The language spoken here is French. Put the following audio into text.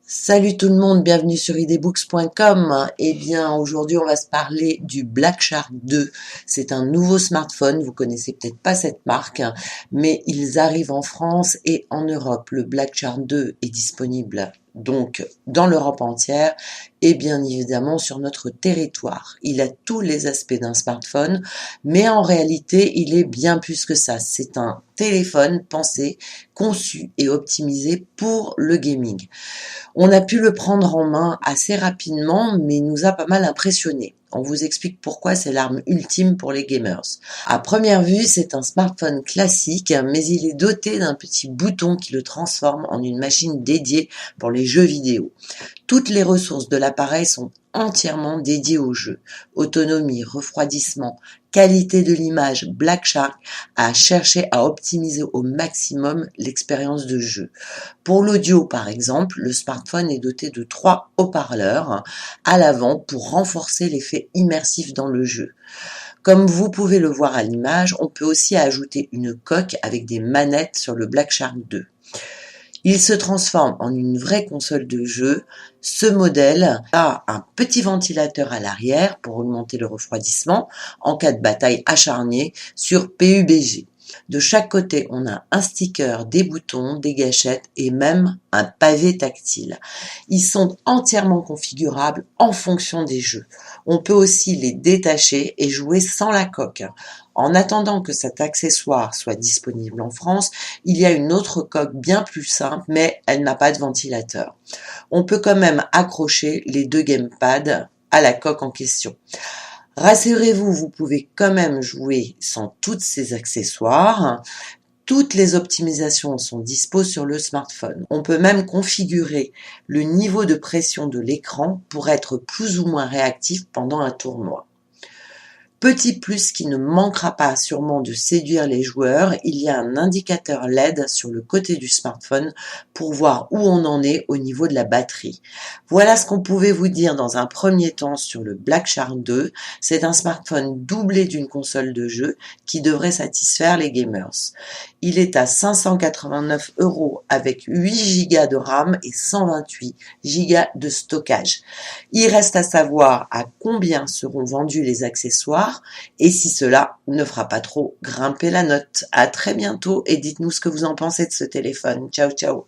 Salut tout le monde, bienvenue sur idbooks.com. Eh bien, aujourd'hui, on va se parler du Black Shark 2. C'est un nouveau smartphone. Vous connaissez peut-être pas cette marque, mais ils arrivent en France et en Europe. Le Black Shark 2 est disponible donc dans l'Europe entière et bien évidemment sur notre territoire. Il a tous les aspects d'un smartphone, mais en réalité, il est bien plus que ça. C'est un téléphone pensé, conçu et optimisé pour le gaming. On a pu le prendre en main assez rapidement, mais il nous a pas mal impressionné. On vous explique pourquoi c'est l'arme ultime pour les gamers. À première vue, c'est un smartphone classique, mais il est doté d'un petit bouton qui le transforme en une machine dédiée pour les jeux vidéo. Toutes les ressources de l'appareil sont entièrement dédiées au jeu. Autonomie, refroidissement, qualité de l'image, Black Shark a cherché à optimiser au maximum l'expérience de jeu. Pour l'audio, par exemple, le smartphone est doté de 3 haut-parleurs à l'avant pour renforcer l'effet immersif dans le jeu. Comme vous pouvez le voir à l'image, on peut aussi ajouter une coque avec des manettes sur le Black Shark 2. Il se transforme en une vraie console de jeu. Ce modèle a un petit ventilateur à l'arrière pour augmenter le refroidissement en cas de bataille acharnée sur PUBG. De chaque côté, on a un sticker, des boutons, des gâchettes et même un pavé tactile. Ils sont entièrement configurables en fonction des jeux. On peut aussi les détacher et jouer sans la coque. En attendant que cet accessoire soit disponible en France, il y a une autre coque bien plus simple, mais elle n'a pas de ventilateur. On peut quand même accrocher les deux gamepads à la coque en question. Rassurez-vous, vous pouvez quand même jouer sans tous ces accessoires. Toutes les optimisations sont dispo sur le smartphone. On peut même configurer le niveau de pression de l'écran pour être plus ou moins réactif pendant un tournoi. Petit plus qui ne manquera pas sûrement de séduire les joueurs, il y a un indicateur LED sur le côté du smartphone pour voir où on en est au niveau de la batterie. Voilà ce qu'on pouvait vous dire dans un premier temps sur le Black Shark 2. C'est un smartphone doublé d'une console de jeu qui devrait satisfaire les gamers. Il est à 589 € avec 8 Go de RAM et 128 Go de stockage. Il reste à savoir à combien seront vendus les accessoires et si cela ne fera pas trop grimper la note. À très bientôt et dites-nous ce que vous en pensez de ce téléphone. Ciao, ciao.